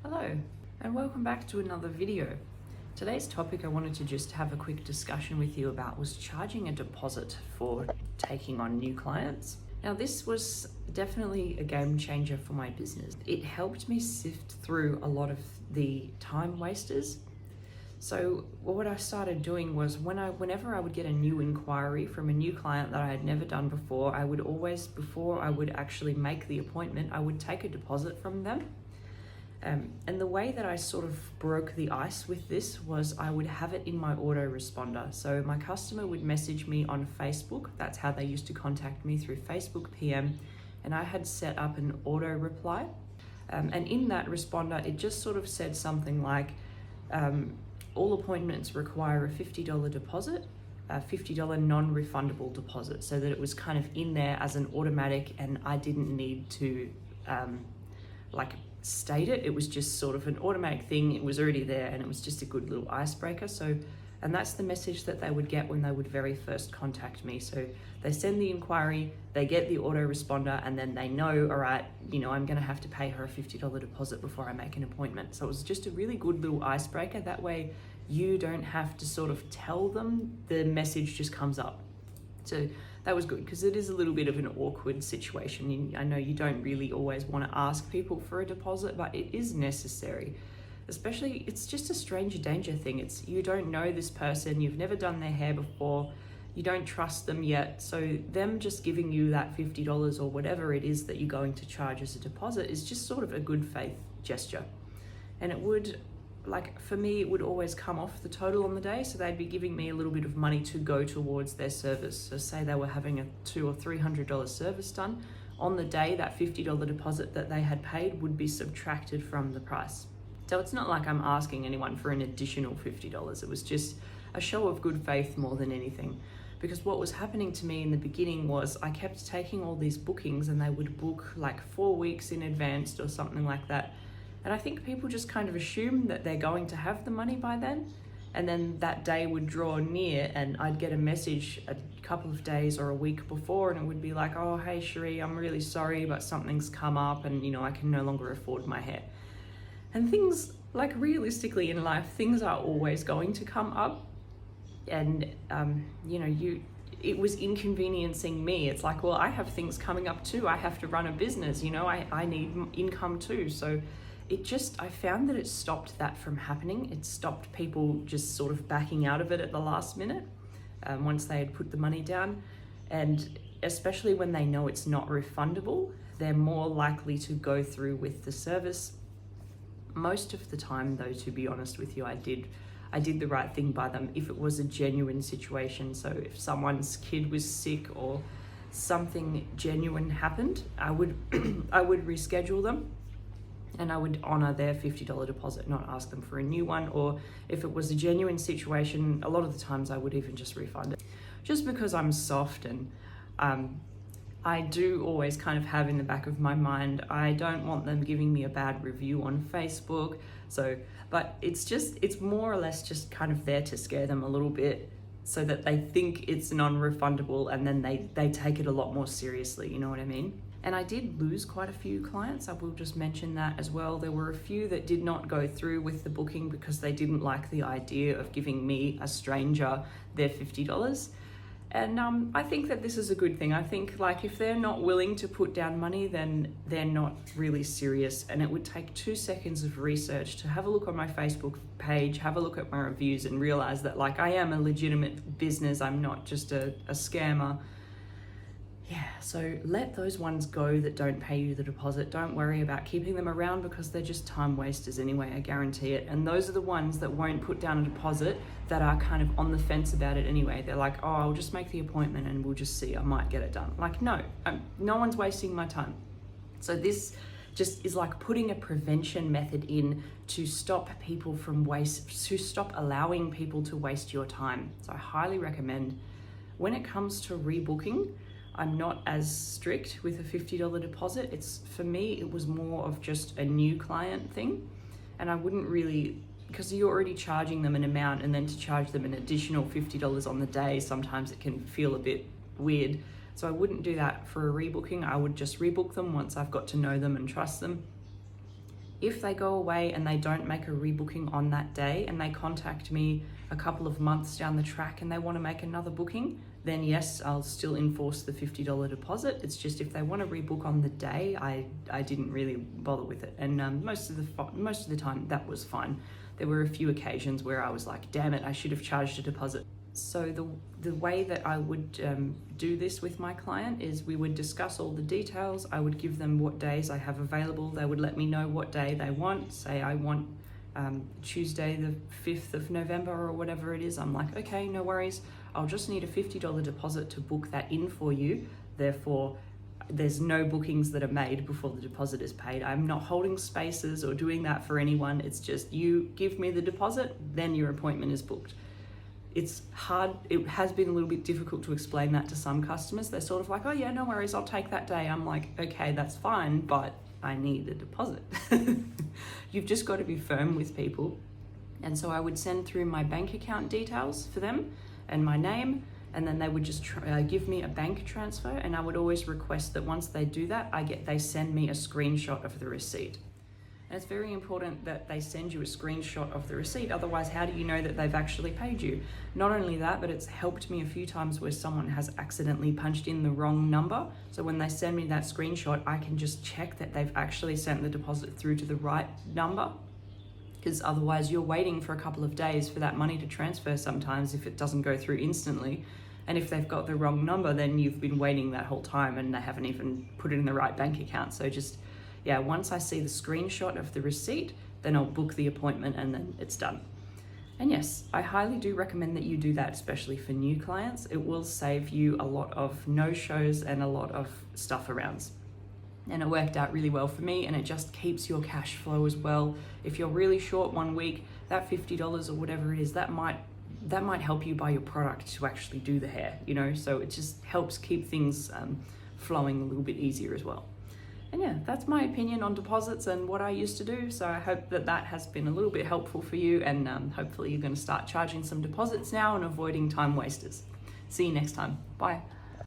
Hello, and welcome back to another video. Today's topic I wanted to just have a quick discussion with you about was charging a deposit for taking on new clients. Now, this was definitely a game changer for my business. It helped me sift through a lot of the time wasters. So what I started doing was whenever I would get a new inquiry from a new client that I had never done before, I would always, before I would actually make the appointment, I would take a deposit from them. And the way that I sort of broke the ice with this was I would have it in my autoresponder. So my customer would message me on Facebook. That's how they used to contact me, through Facebook PM. And I had set up an auto reply. And in that responder, it just sort of said something like, all appointments require a $50 deposit, a $50 non-refundable deposit, so that it was kind of in there as an automatic and I didn't need to state it. It was just sort of an automatic thing. It was already there and it was just a good little icebreaker. And that's the message that they would get when they would very first contact me. So they send the inquiry, they get the autoresponder, and then they know, all right, I'm gonna have to pay her a $50 deposit before I make an appointment. So it was just a really good little icebreaker. That way you don't have to sort of tell them, the message just comes up. So that was good, because it is a little bit of an awkward situation. I know you don't really always want to ask people for a deposit, but it is necessary. Especially, it's just a stranger danger thing. It's, you don't know this person, you've never done their hair before, you don't trust them yet. So them just giving you that $50 or whatever it is that you're going to charge as a deposit is just sort of a good faith gesture. And it would, for me, it would always come off the total on the day. So they'd be giving me a little bit of money to go towards their service. So say they were having a $200 or $300 service done, on the day that $50 deposit that they had paid would be subtracted from the price. So it's not like I'm asking anyone for an additional $50. It was just a show of good faith more than anything. Because what was happening to me in the beginning was I kept taking all these bookings and they would book 4 weeks in advance or something like that. And I think people just kind of assume that they're going to have the money by then. And then that day would draw near and I'd get a message a couple of days or a week before and it would be like, oh, hey, Cherie, I'm really sorry, but something's come up and, I can no longer afford my hair. And things, realistically in life, things are always going to come up. And, it was inconveniencing me. It's like, well, I have things coming up too. I have to run a business, I need income too. So I found that it stopped that from happening. It stopped people just sort of backing out of it at the last minute, once they had put the money down. And especially when they know it's not refundable, they're more likely to go through with the service. Most of the time, though, to be honest with you, I did the right thing by them if it was a genuine situation. So if someone's kid was sick or something genuine happened, I would reschedule them. And I would honor their $50 deposit, not ask them for a new one. Or if it was a genuine situation, a lot of the times I would even just refund it. Just because I'm soft and I do always kind of have in the back of my mind, I don't want them giving me a bad review on Facebook. But it's more or less just kind of there to scare them a little bit so that they think it's non-refundable and then they take it a lot more seriously, you know what I mean? And I did lose quite a few clients. I will just mention that as well. There were a few that did not go through with the booking because they didn't like the idea of giving me, a stranger, their $50. And I think that this is a good thing. I think if they're not willing to put down money, then they're not really serious. And it would take 2 seconds of research to have a look on my Facebook page, have a look at my reviews and realize that I am a legitimate business. I'm not just a scammer. Yeah, so let those ones go that don't pay you the deposit. Don't worry about keeping them around because they're just time wasters anyway, I guarantee it. And those are the ones that won't put down a deposit that are kind of on the fence about it anyway. They're like, oh, I'll just make the appointment and we'll just see, I might get it done. No one's wasting my time. So this just is putting a prevention method in to stop allowing people to waste your time. So I highly recommend. When it comes to rebooking, I'm not as strict with a $50 deposit. For me, it was more of just a new client thing. And I wouldn't really, because you're already charging them an amount and then to charge them an additional $50 on the day, sometimes it can feel a bit weird. So I wouldn't do that for a rebooking. I would just rebook them once I've got to know them and trust them. If they go away and they don't make a rebooking on that day and they contact me a couple of months down the track and they want to make another booking, then yes, I'll still enforce the $50 deposit. It's just if they want to rebook on the day, I didn't really bother with it. And most of the time that was fine. There were a few occasions where I was like, damn it, I should have charged a deposit. So the way that I would do this with my client is we would discuss all the details. I would give them what days I have available. They would let me know what day they want. Say I want Tuesday the 5th of November or whatever it is. I'm like, okay, no worries. I'll just need a $50 deposit to book that in for you. Therefore, there's no bookings that are made before the deposit is paid. I'm not holding spaces or doing that for anyone. It's just you give me the deposit, then your appointment is booked. It's hard, it has been a little bit difficult to explain that to some customers. They're sort of like, oh yeah, no worries, I'll take that day. I'm like, okay, that's fine, but I need a deposit. You've just got to be firm with people. And so I would send through my bank account details for them and my name, and then they would just give me a bank transfer, and I would always request that once they do that, they send me a screenshot of the receipt. And it's very important that they send you a screenshot of the receipt, otherwise how do you know that they've actually paid you? Not only that, but it's helped me a few times where someone has accidentally punched in the wrong number. So when they send me that screenshot, I can just check that they've actually sent the deposit through to the right number, because otherwise you're waiting for a couple of days for that money to transfer sometimes if it doesn't go through instantly. And if they've got the wrong number, then you've been waiting that whole time and they haven't even put it in the right bank account. So just, yeah, once I see the screenshot of the receipt, then I'll book the appointment and then it's done. And yes, I highly do recommend that you do that, especially for new clients. It will save you a lot of no-shows and a lot of stuff arounds. And it worked out really well for me, and it just keeps your cash flow as well. If you're really short one week, that $50 or whatever it is, that might help you buy your product to actually do the hair, you know? So it just helps keep things flowing a little bit easier as well. And yeah, that's my opinion on deposits and what I used to do. So I hope that has been a little bit helpful for you, and hopefully you're going to start charging some deposits now and avoiding time wasters. See you next time. Bye.